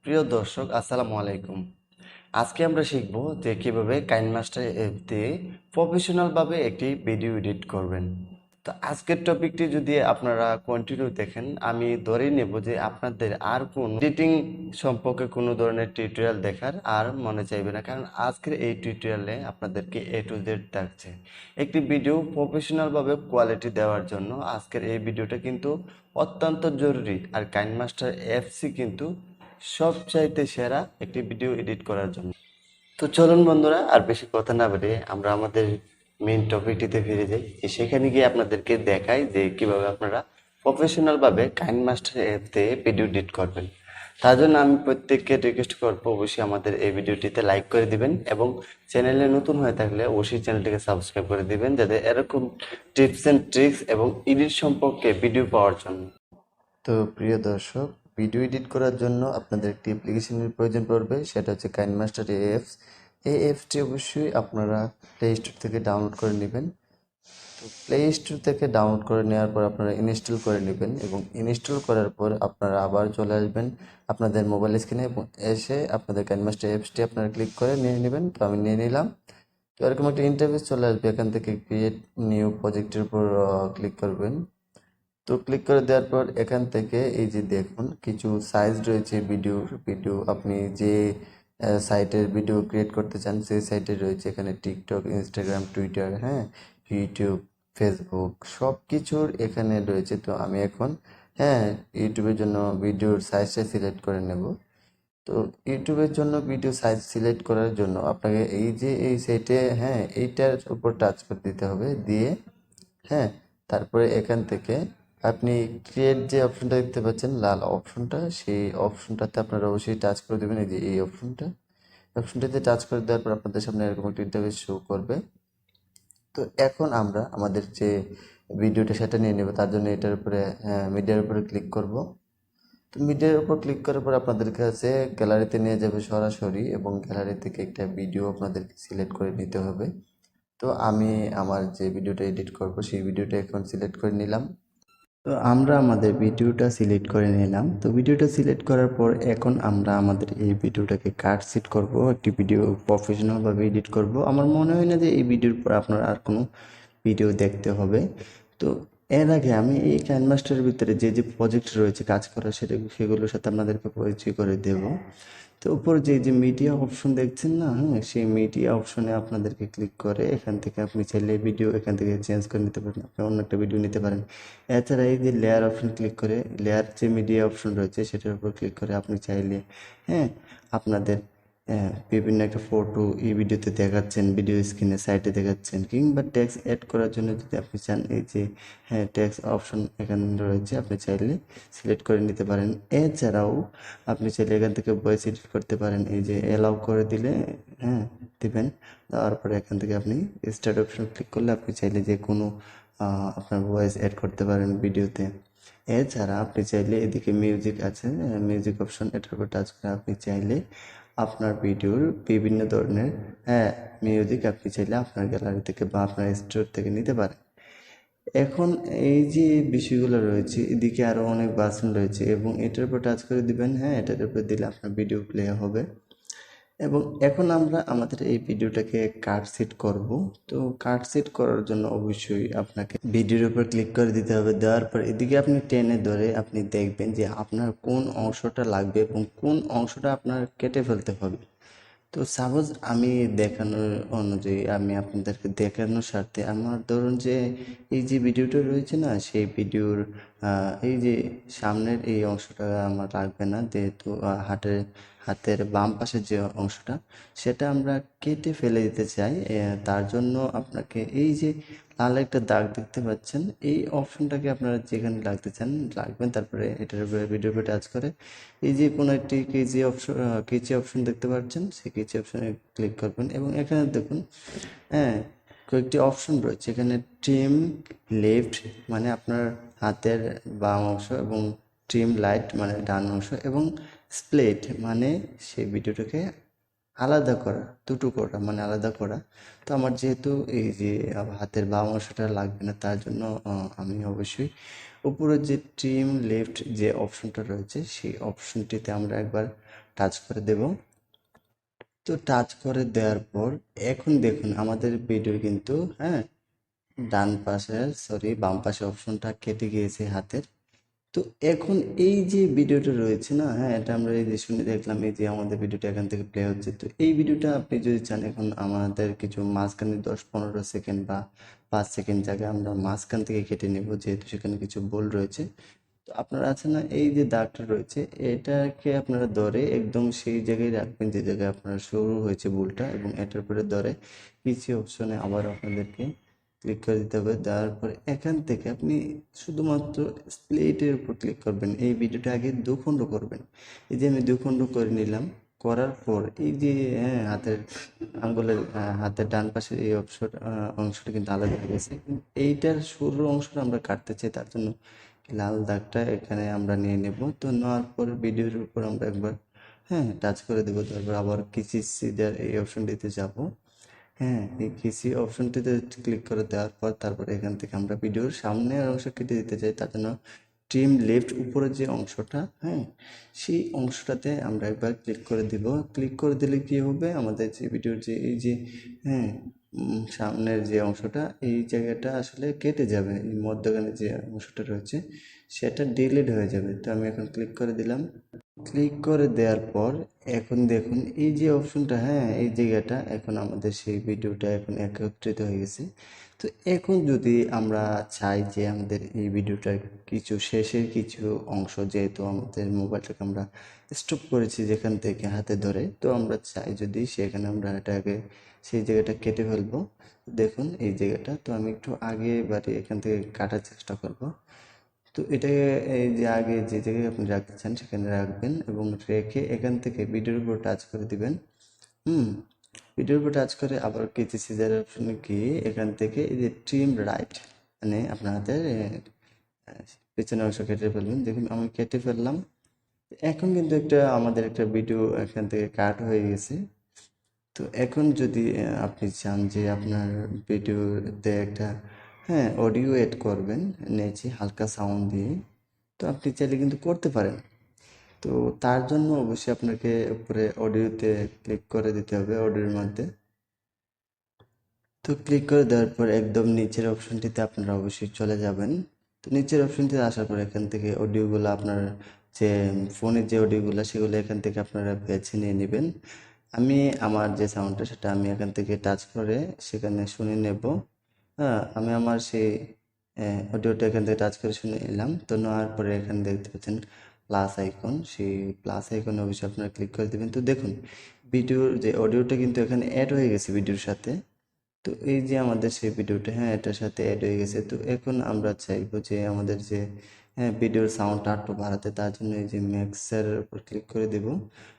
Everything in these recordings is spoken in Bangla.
প্রিয় দর্শক, আসসালামু আলাইকুম। আজকে আমরা শিখব যে কিভাবে কাইনমাস্টার অ্যাপ দিয়ে প্রফেশনালভাবে একটি ভিডিও এডিট করবেন। তো আজকের টপিকটি যদি আপনারা কন্টিনিউ দেখেন, আমি ধরেই নেব যে আপনাদের আর কোন এডিটিং সম্পর্কে কোনো ধরনের টিউটোরিয়াল দেখার আর মনে চাইবে না, কারণ আজকের এই টিউটোরিয়ালে আপনাদেরকে এ টু জেড থাকছে। একটি ভিডিও প্রফেশনালভাবে কোয়ালিটি দেওয়ার জন্য আজকের এই ভিডিওটা কিন্তু অত্যন্ত জরুরি, আর কাইনমাস্টার অ্যাপসই কিন্তু সবচাইতে সেরা একটি ভিডিও এডিট করার জন্য। তো চলুন বন্ধুরা, আর বেশি কথা না বলে আমরা আমাদের মেইন টপিকটিতে ফিরে যাই। সেখানে গিয়ে আপনাদেরকে দেখাই যে কিভাবে আপনারা প্রফেশনাল ভাবে কাইনমাস্টার অ্যাপ দিয়ে ভিডিও এডিট করবেন। তার জন্য আমি প্রত্যেককে রিকোয়েস্ট করবো অবশ্যই আমাদের এই ভিডিওটিতে লাইক করে দিবেন, এবং চ্যানেলে নতুন হয়ে থাকলে অবশ্যই চ্যানেলটিকে সাবস্ক্রাইব করে দিবেন, যাতে এরকম টিপস এন্ড ট্রিক্স এবং এডিট সম্পর্কে ভিডিও পাওয়ার জন্য। তো প্রিয় দর্শক, ভিডিও এডিট করার জন্য আপনাদের একটি অ্যাপ্লিকেশনের প্রয়োজন পড়বে, সেটা হচ্ছে কাইনমাস্টার অ্যাপস। এই অ্যাপসটি অবশ্যই আপনারা প্লে স্টোর থেকে ডাউনলোড করে নেবেন। তো প্লে স্টোর থেকে ডাউনলোড করে নেওয়ার পর আপনারা ইনস্টল করে নেবেন, এবং ইনস্টল করার পর আপনারা আবার চলে আসবেন আপনাদের মোবাইল স্ক্রিনে, এবং এসে আপনাদের কাইনমাস্টার অ্যাপসটি আপনারা ক্লিক করে নিয়ে নেবেন। তো আমি নিয়ে নিলাম। তো এরকম একটা ইন্টারফেস চলে আসবে, এখান থেকে ক্রিয়েট নিউ প্রজেক্টের উপর ক্লিক করবেন। তো ক্লিক করে দেওয়ার পর এখান থেকে এই যে দেখুন কিছু সাইজ রয়েছে ভিডিও আপনি যে সাইটের ভিডিও ক্রিয়েট করতে চান সেই সাইটে রয়েছে। এখানে টিকটক, ইনস্টাগ্রাম, টুইটার, হ্যাঁ, ইউটিউব, ফেসবুক সব কিছুর এখানে রয়েছে। তো আমি এখন, হ্যাঁ, ইউটিউবের জন্য ভিডিওর সাইজটা সিলেক্ট করে নেব। তো ইউটিউবের জন্য ভিডিও সাইজ সিলেক্ট করার জন্য আপনাকে এই যে এই সাইটে, হ্যাঁ, এইটার উপর টাচ করে দিতে হবে, দিয়ে, হ্যাঁ, তারপরে এখান থেকে আপনি ক্রিয়েট যে অপশনটা দেখতে পাচ্ছেন লাল অপশনটা, সেই অপশনটাতে আপনারা অবশ্যই টাচ করে দেবেন। এই যে এই অপশনটাতে টাচ করে দেওয়ার পর আপনাদের সামনে এরকম একটা ইন্টারফেস শো করবে। তো এখন আমরা আমাদের যে ভিডিওটা সেটা নিয়ে নেব, তার জন্য এটার উপরে, মিডিয়ার উপরে ক্লিক করব। তো মিডিয়ার উপর ক্লিক করার পর আপনাদের কাছে গ্যালারিতে নিয়ে যাবে সরাসরি, এবং গ্যালারি থেকে একটা ভিডিও আপনাদেরকে সিলেক্ট করে নিতে হবে। তো আমি আমার যে ভিডিওটা এডিট করব সেই ভিডিওটা এখন সিলেক্ট করে নিলাম। তো আমরা আমাদের ভিডিওটা সিলেক্ট করে নিলাম। তো ভিডিওটা সিলেক্ট করার পর এখন আমরা আমাদের এই ভিডিওটাকে কাট সেট করব, একটি ভিডিও প্রফেশনালভাবে এডিট করব। আমার মনে হয় না যে এই ভিডিওর পর আপনার আর কোনো ভিডিও দেখতে হবে। তো এর আগে আমি এই কাইনমাস্টারের ভিতরে যে যে প্রজেক্ট রয়েছে কাজ করার, সেগুলোর সাথে আপনাদেরকে পরিচয় করে দেব। তো উপর যে যে মিডিয়া অপশন দেখছেন না, হ্যাঁ, সেই মিডিয়া অপশনে আপনাদেরকে ক্লিক করে এখান থেকে আপনি চাইলে ভিডিও এখান থেকে চেঞ্জ করে নিতে পারেন, আপনি অন্য একটা ভিডিও নিতে পারেন। এছাড়া এই যে লেয়ার অপশন ক্লিক করে, লেয়ার যে মিডিয়া অপশন রয়েছে সেটার উপর ক্লিক করে আপনি চাইলে, হ্যাঁ, আপনাদের, হ্যাঁ, বিভিন্ন একটা ফটো এই ভিডিওতে দেখাচ্ছেন, ভিডিও স্ক্রিনে সাইডে দেখাচ্ছেন, কিংবা ট্যাক্স অ্যাড করার জন্য যদি আপনি চান, এই যে, হ্যাঁ, ট্যাক্স অপশন এখানে রয়েছে, আপনি চাইলে সিলেক্ট করে নিতে পারেন। এছাড়াও আপনি চাইলে এখান থেকে ভয়েস এডিট করতে পারেন, এই যে অ্যালাউ করে দিলে, হ্যাঁ, দিবেন। তারপরে এখান থেকে আপনি স্টার্ট অপশন ক্লিক করলে আপনি চাইলে যে কোনো আপনার ভয়েস অ্যাড করতে পারেন ভিডিওতে। এছাড়া আপনি চাইলে এদিকে মিউজিক আছে, মিউজিক অপশন, এটার উপর টাচ করে আপনি চাইলে আপনার ভিডিওর বিভিন্ন ধরনের, হ্যাঁ, মিউজিক আপনি চাইলে আপনার গ্যালারি থেকে বা আপনার স্টোর থেকে নিতে পারেন। এখন এই যে বিষয়গুলো রয়েছে, এদিকে আরও অনেক বাটন রয়েছে, এবং এটার উপর টাচ করে দিবেন, হ্যাঁ, এটার উপর দিলে আপনার ভিডিও প্লে হবে। এবং এখন আমরা আমাদের এই ভিডিওটাকে কাট সেট করব। তো কাট সেট করার জন্য অবশ্যই আপনাকে ভিডিওর উপর ক্লিক করে দিতে হবে। দেওয়ার পর এদিকে আপনি টেনে ধরে আপনি দেখবেন যে আপনার কোন অংশটা লাগবে এবং কোন অংশটা আপনার কেটে ফেলতে হবে। তো সাপোজ আমি দেখানোর অনুযায়ী, আমি আপনাদেরকে দেখানোর স্বার্থে আমার ধরুন যে এই যে ভিডিওটা রয়েছে না, সেই ভিডিওর এই যে সামনের এই অংশটা আমার লাগবে না, যেহেতু হাতের বাম পাশের যে অংশটা সেটা আমরা কেটে ফেলে দিতে চাই। তার জন্য আপনাকে এই যে লাল একটা দাগ দেখতে পাচ্ছেন, এই অপশনটাকে আপনারা যেখানে লাগতে চান রাখবেন। তারপরে এটার উপরে ভিডিওর উপরে টাচ করে এই যে কোনো একটি কেচি অপশন দেখতে পাচ্ছেন, সেই কেচি অপশনে ক্লিক করবেন, এবং এখানে দেখুন, হ্যাঁ, কয়েকটি অপশন রয়েছে। এখানে ট্রিম লেফট মানে আপনার হাতের বাম অংশ, এবং ট্রিম রাইট মানে ডান অংশ, এবং স্প্লিট মানে সেই ভিডিওটাকে আলাদা করা, দুটো করা মানে আলাদা করা। তো আমার যেহেতু এই যে হাতের বাম অংশটা লাগবে না, তার জন্য আমি অবশ্যই উপরে যে ট্রিম লেফট যে অপশনটা রয়েছে সেই অপশনটিতে আমরা একবার টাচ করে দেব। তো টাচ করে দেওয়ার পর এখন দেখুন আমাদের ভিডিও কিন্তু ডান পাশে বাম পাশে অপশনটা কেটে গিয়েছে হাতের। তো এখন এই যে ভিডিওটা রয়েছে না, এটা আমরা এই যে শুনে দেখলাম, এই যে আমাদের ভিডিওটা এখান থেকে প্লে হচ্ছে। তো এই ভিডিওটা আপনি যদি চান এখন আমাদের কিছু মাঝখানে 10-15 সেকেন্ড বা 5 সেকেন্ড জায়গায় আমরা মাঝখান থেকে কেটে নেব, যেহেতু সেখানে কিছু ভুল রয়েছে। তো আপনারা আছে না, এই যে দাগটা রয়েছে এটাকে আপনারা ধরে একদম সেই জায়গায় রাখবেন যে জায়গায় আপনার শুরু হয়েছে ভুলটা, এবং এটার উপরে ধরে কিছু অপশনে আবার আপনাদেরকে ক্লিক করে দিতে হবে। দেওয়ার পর এখান থেকে আপনি শুধুমাত্র স্প্লিটের উপর ক্লিক করবেন। এই ভিডিওটা আগে দুখণ্ড করবেন। এই যে আমি দুখণ্ড করে নিলাম, করার পর এই যে হাতের আঙ্গুলের হাতের ডান পাশের এই অংশটা কিন্তু আলাদা হয়ে গেছে। এইটার শুরুর অংশটা আমরা কাটতে চাই, তার জন্য লাল দাগটা এখানে আমরা নিয়ে নেব। তো নেওয়ার পর ভিডিওর উপর আমরা একবার টাচ করে দেবো। তারপর আবার কিসি সিজার এই অপশনটিতে যাব। এই কিসি অপশনটিতে ক্লিক করে দেওয়ার পর তারপরে এখান থেকে আমরা ভিডিওর সামনের অংশ কেটে দিতে চাই, তার জন্য ট্রিম লেফট উপরে যে অংশটা, সেই অংশটাতে আমরা একবার ক্লিক করে দিব। ক্লিক করে দিলে কি হবে, আমাদের যে ভিডিওর যে এই যে সামনের যে অংশটা, এই জায়গাটা আসলে কেটে যাবে। এই মধ্যখানে যে অংশটা রয়েছে সেটা ডিলিট হয়ে যাবে। তো আমি এখন ক্লিক করে দিলাম। ক্লিক করে দেওয়ার পর এখন দেখুন এই যে অপশনটা, এই জায়গাটা এখন আমাদের সেই ভিডিওটা এখন একত্রিত হয়ে গেছে। তো এখন যদি আমরা চাই যে আমাদের এই ভিডিওটার কিছু শেষের কিছু অংশ, যেহেতু আমাদের মোবাইলটাকে আমরা স্টপ করেছি যেখান থেকে হাতে ধরে, তো আমরা চাই যদি সেখানে আমরা এটাকে সেই জায়গাটা কেটে ফেলবো। দেখুন এই জায়গাটা, তো আমি একটু আগে বাড়ি এখান থেকে কাটার চেষ্টা করব। তো এটাকে এই যে আগে যে জায়গায় আপনি রাখতে চান সেখানে রাখবেন, এবং রেখে এখান থেকে ভিডিওর উপর টাচ করে দিবেন। ভিডিওর উপর টাচ করে আবার কেচি সিজার অপশনে গিয়ে এখান থেকে এই যে ট্রিম রাইট, মানে আপনার হাতের পেছনের অংশ কেটে ফেলবেন। দেখুন আমি কেটে ফেললাম। এখন কিন্তু আমাদের একটা ভিডিও এখান থেকে কাট হয়ে গেছে। তো এখন যদি আপনি চান যে আপনার ভিডিওতে একটা অডিও এড করবেন নিচে হালকা সাউন্ড দিয়ে, তো আপনি চাইলে কিন্তু করতে পারেন। তো তার জন্য অবশ্যই আপনাকে উপরে অডিওতে ক্লিক করে দিতে হবে, অডিওর মধ্যে। তো ক্লিক করে দেওয়ার পর একদম নিচের অপশনটিতে আপনারা অবশ্যই চলে যাবেন। তো নিচের অপশনটিতে আসার পর এখান থেকে অডিওগুলো আপনার যে ফোনের যে অডিওগুলো সেগুলো এখান থেকে আপনারা বেছে নিয়ে নেবেন। আমি আমার যে সাউন্ডটা সেটা আমি এখান থেকে টাচ করে সেখানে শুনে নেব। আমি আমার সেই অডিওটা এখান থেকে টাচ করে শুনে নিলাম। তো নেওয়ার পরে এখানে দেখতে পাচ্ছেন প্লাস আইকন, সেই প্লাস আইকনে অবশ্যই আপনারা ক্লিক করে দেবেন। তো দেখুন ভিডিওর যে অডিওটা কিন্তু এখানে অ্যাড হয়ে গেছে ভিডিওর সাথে। তো এই যে আমাদের সেই ভিডিওটা এটার সাথে অ্যাড হয়ে গেছে। তো এখন আমরা চাইবো যে আমাদের যে ভিডিওর সাউন্ডটা একটু বাড়াতে, তার জন্য এই যে ম্যাক্সের উপর ক্লিক করে দেব।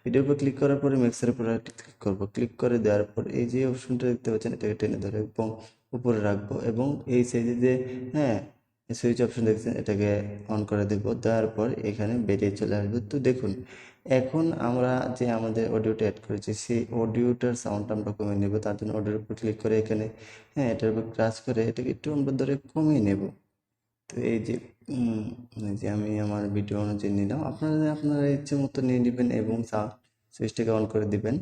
ভিডিওর উপর ক্লিক করার পরে ম্যাক্সের উপর ক্লিক করব। ক্লিক করে দেওয়ার পর এই যে অপশনটা দেখতে পাচ্ছেন এটাকে টেনে ধরে এবং উপরে রাখবো, এবং এই সাইজে যে সুইচ অপশন দেখছেন এটাকে অন করে দেব। দেওয়ার পর এখানে বেরিয়ে চলে আসবে। তো দেখুন এখন আমরা যে আমাদের অডিওটা অ্যাড করেছি সেই অডিওটার সাউন্ডটা আমরা কমিয়ে নেব। তার জন্য অডিওর উপর ক্লিক করে এখানে এটার উপর টাচ করে এটাকে একটু আমরা ধরে কমিয়ে নেব। তো এই যে এই যে আমি আমার ভিডিও অনুযায়ী নিলাম, আপনারা ইচ্ছে মতো নিয়ে নেবেন এবং সুইচটাকে অন করে দিবেন।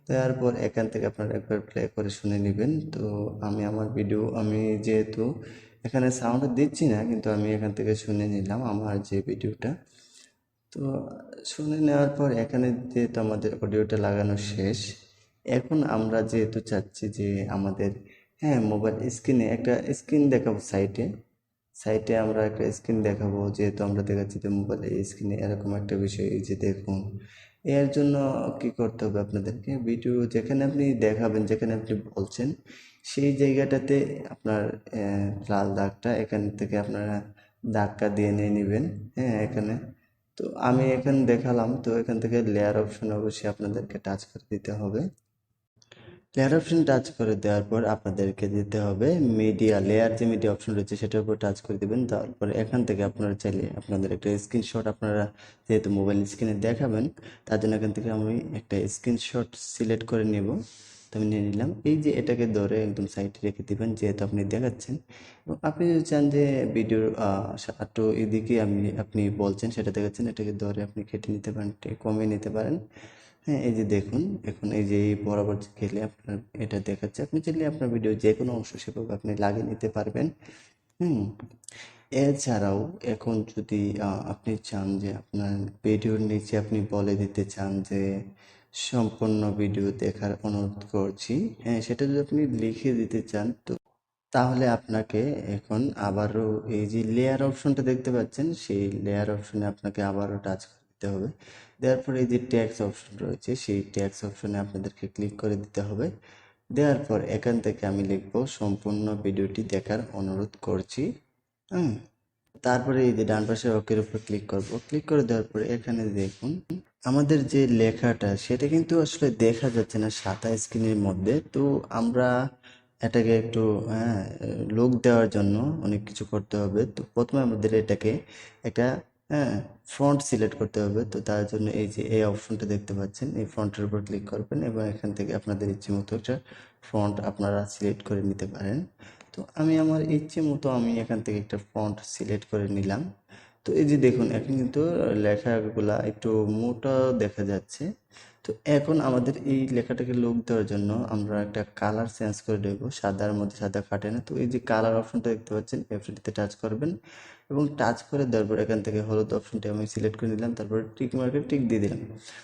তারপর এখান থেকে আপনারা একবার প্লে করে শুনে নেবেন। তো আমি আমার ভিডিও, আমি যেহেতু এখানে সাউন্ড দিচ্ছি না, কিন্তু আমি এখান থেকে শুনে নিলাম আমার যে ভিডিওটা। তো শুনে নেওয়ার পর এখানে যেহেতু আমাদের অডিওটা লাগানো শেষ, এখন আমরা যেহেতু চাচ্ছি যে আমাদের মোবাইল স্ক্রিনে একটা স্ক্রিন দেখাবো, সাইটে সাইটে আমরা একটা স্ক্রিন দেখাবো, যেহেতু আমরা দেখাচ্ছি যে মোবাইলের স্ক্রিনে এরকম একটা বিষয়, এই যে দেখুন। এর জন্য কি করতে হবে আপনাদেরকে, ভিডিও যেখানে আপনি দেখাবেন, যেখানে আপনি বলছেন সেই জায়গাটাতে আপনার লাল দাগটা এখান থেকে আপনারা দাগটা দিয়ে নিয়ে নেবেন। এখানে তো আমি এখানে দেখালাম। তো এখান থেকে লেয়ার অপশন অবশ্যই আপনাদেরকে টাচ করে দিতে হবে। লেয়ার অপশন টাচ করে দেওয়ার পর আপনাদেরকে দিতে হবে মিডিয়া, লেয়ার যে মিডিয়া অপশন রয়েছে সেটার উপর টাচ করে দেবেন। তারপরে এখান থেকে আপনারা চাইলে আপনাদের একটা স্ক্রিনশট, আপনারা যেহেতু মোবাইল স্ক্রিনে দেখাবেন তার জন্য এখান থেকে আমি একটা স্ক্রিনশট সিলেক্ট করে নেব। তো আমি নিয়ে নিলাম। এই যে এটাকে ধরে একদম সাইডে রেখে দিবেন, যেহেতু আপনি দেখাচ্ছেন। এবং আপনি যদি চান যে ভিডিওর একটু এদিকে আপনি বলছেন সেটা দেখাচ্ছেন, এটাকে ধরে আপনি কেটে নিতে পারেন, কমিয়ে নিতে পারেন। হ্যাঁ, এই যে দেখুন, এখন এই যে এই বরাবর গেলে আপনার এটা দেখাচ্ছে। আপনি চাইলে আপনার ভিডিও যে কোনো অংশ সেভাবে আপনি লাগিয়ে নিতে পারবেন। হুম। এছাড়াও এখন যদি আপনি চান যে আপনার ভিডিওর নিচে আপনি বলে দিতে চান যে সম্পূর্ণ ভিডিও দেখার অনুরোধ করছি, হ্যাঁ, সেটা যদি আপনি লিখে দিতে চান, তো তাহলে আপনাকে এখন আবারও এই যে লেয়ার অপশনটা দেখতে পাচ্ছেন, সেই লেয়ার অপশনে আপনাকে আবারও টাচ করে দিতে হবে। দেওয়ার পরে এই যে ট্যাক্স অপশন রয়েছে, সেই ট্যাক্স অপশনে আপনাদেরকে ক্লিক করে দিতে হবে। দেওয়ার পর এখান থেকে আমি লিখব সম্পূর্ণ ভিডিওটি দেখার অনুরোধ করছি। হুম। তারপরে এই যে ডান পাশে ওকের উপর ক্লিক করব। ক্লিক করে দেওয়ার পরে এখানে দেখুন আমাদের যে লেখাটা সেটা কিন্তু আসলে দেখা যাচ্ছে না সাদা স্ক্রিনের মধ্যে। তো আমরা এটাকে একটু লুক দেওয়ার জন্য অনেক কিছু করতে হবে। তো প্রথমে আমাদের এটাকে একটা ফন্ট সিলেক্ট করতে হবে। তো তার জন্য এই যে এই অপশনটা দেখতে পাচ্ছেন, এই ফন্টের উপর ক্লিক করবেন এবং এখান থেকে আপনাদের ইচ্ছে মতো একটা ফন্ট আপনারা সিলেক্ট করে নিতে পারেন। তো আমি আমার ইচ্ছে মতো আমি এখান থেকে একটা ফন্ট সিলেক্ট করে নিলাম। তো এই যে দেখুন এখন কিন্তু লেখাগুলা একটু মোটা দেখা যাচ্ছে। তো এখন আমাদের এই লেখাটাকে লুক দেওয়ার জন্য আমরা একটা কালার চেঞ্জ করে দেবো। সাদার মধ্যে সাদা কাটে না, তো এই যে কালার অপশনটা দেখতে পাচ্ছেন, এই অপশনটিতে টাচ করবেন এবং টাচ করে দেওয়ার পর এখান থেকে হলুদ অপশনটি আমি সিলেক্ট করে নিলাম, তারপরে টিক মার্কে টিক দিয়ে দিলাম।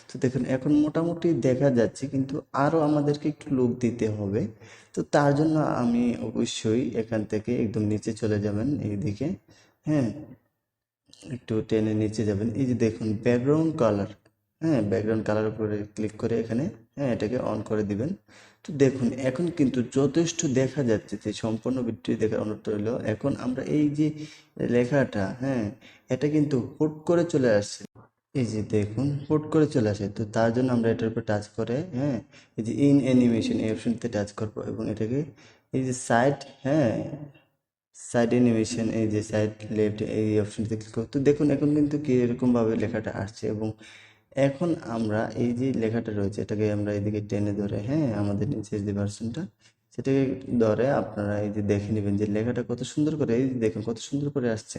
তো দেখুন এখন মোটামুটি দেখা যাচ্ছে, কিন্তু আরও আমাদেরকে একটু লুক দিতে হবে। তো তার জন্য আমি অবশ্যই এখান থেকে একদম নিচে চলে যাবেন এইদিকে। হ্যাঁ, একটু টেনে নিচে যাবেন। এই যে দেখুন ব্যাকগ্রাউন্ড কালার, হ্যাঁ, ব্যাকগ্রাউন্ড কালার উপরে ক্লিক করে এখানে এটাকে অন করে দিবেন। তো দেখুন এখন কিন্তু যথেষ্ট দেখা যাচ্ছে, যে সম্পূর্ণ ভিডিওটি দেখার অনুরোধ রইল। এখন আমরা এই যে লেখাটা, এটা কিন্তু হুট করে চলে আসছে। এই যে দেখুন হুট করে চলে আসে। তো তার জন্য আমরা এটার উপর টাচ করে, এই যে ইন অ্যানিমেশন এই অপশনতে টাচ করবো এবং এটাকে এই যে সাইড, সাইড অ্যানিমেশন, এই যে সাইড লেফট এই অপশনতে ক্লিক করো। তো দেখুন এখন কিন্তু কি এরকমভাবে লেখাটা আসছে। এবং এখন আমরা এই যে লেখাটা রয়েছে এটাকে আমরা এদিকে টেনে ধরে, আমাদের নিচের যে ভার্সনটা সেটাকে ধরে আপনারা এই যে দেখে নেবেন যে লেখাটা কত সুন্দর করে, এই যে দেখুন কত সুন্দর করে আসছে।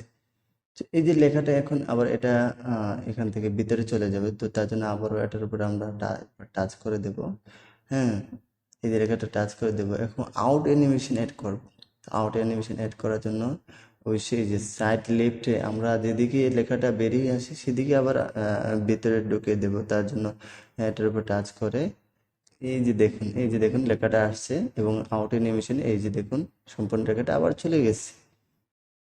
তো এই যে লেখাটা এখন আবার এটা এখান থেকে ভিতরে চলে যাবে। তো তার জন্য আবারও এটার উপরে আমরা টাচ করে দেব। হ্যাঁ, এই যে লেখাটা টাচ করে দেব। এখন আউট অ্যানিমেশন অ্যাড করব। আউট অ্যানিমেশন অ্যাড করার জন্য অবশ্যই যে সাইড লেফটে আমরা যেদিকে লেখাটা বেরিয়ে আসে সেদিকে আবার ভিতরে ঢুকিয়ে দেব। তার জন্য এটার উপর টাচ করে এই যে দেখুন লেখাটা আসছে এবং আউট অ্যানিমেশন এই যে দেখুন সম্পূর্ণ লেখাটা আবার চলে গেছে।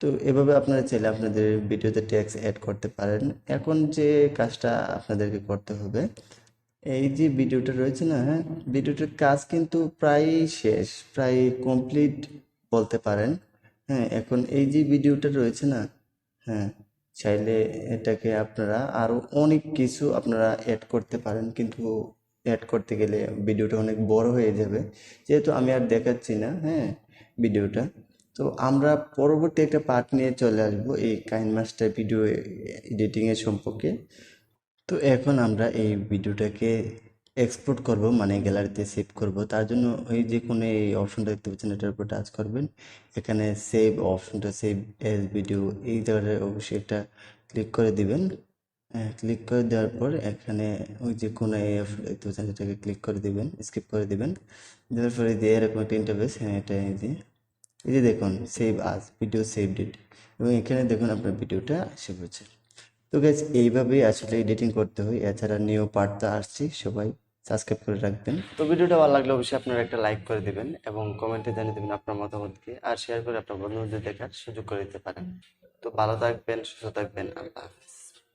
তো এভাবে আপনারা চাইলে আপনাদের ভিডিওতে ট্যাক্স অ্যাড করতে পারেন। এখন যে কাজটা আপনাদেরকে করতে হবে, এই যে ভিডিওটা রয়েছে না, ভিডিওটার কাজ কিন্তু প্রায় শেষ, প্রায় কমপ্লিট বলতে পারেন। এখন এই যে ভিডিওটা রয়েছে না, হ্যাঁ, চাইলে এটাকে আপনারা আরো অনেক কিছু আপনারা অ্যাড করতে পারেন, কিন্তু অ্যাড করতে গেলে ভিডিওটা অনেক বড় হয়ে যাবে। যেহেতু আমি আর দেখাচ্ছি না, ভিডিওটা। তো আমরা পরবর্তী একটা পার্ট নিয়ে চলে আসবো এই কাইনমাস্টার ভিডিও এডিটিং এর সম্পর্কে। তো এখন আমরা এই ভিডিওটাকে এক্সপোর্ট করব, মানে গ্যালারিতে সেভ করব। তার জন্য ওই যে কোনো এই অপশনটা দেখতে পাচ্ছেন এটার উপর টাচ করবেন। এখানে সেভ অপশনটা, সেভ এজ ভিডিও, এই জায়গাটা অবশ্যই একটা ক্লিক করে দিবেন। ক্লিক করে দেওয়ার পর এখানে ওই যে কোনো এই অপশন দেখতে পাচ্ছেন এটাকে ক্লিক করে দিবেন, স্কিপ করে দিবেন। দেওয়ার পরে দিয়ে এরকম একটা ইন্টারফেস, এটা এই যে দেখুন সেভ আজ ভিডিও সেভ ডেট, এবং এখানে দেখুন আপনার ভিডিওটা সেভ হচ্ছে। তো গাইজ এইভাবেই আসলে এডিটিং করতে হয়। এছাড়া নিউ পার্ট তো আসছি, সবাই সাবস্ক্রাইব করে রাখবেন। তো ভিডিওটা ভালো লাগলে অবশ্যই আপনারা একটা লাইক করে দিবেন এবং কমেন্টে জানিয়ে দেবেন আপনার মতামতকে, আর শেয়ার করে আপনার বন্ধুদের দেখার সুযোগ করে দিতে পারেন। তো ভালো থাকবেন, সুস্থ থাকবেন, আল্লাহ হাফেজ।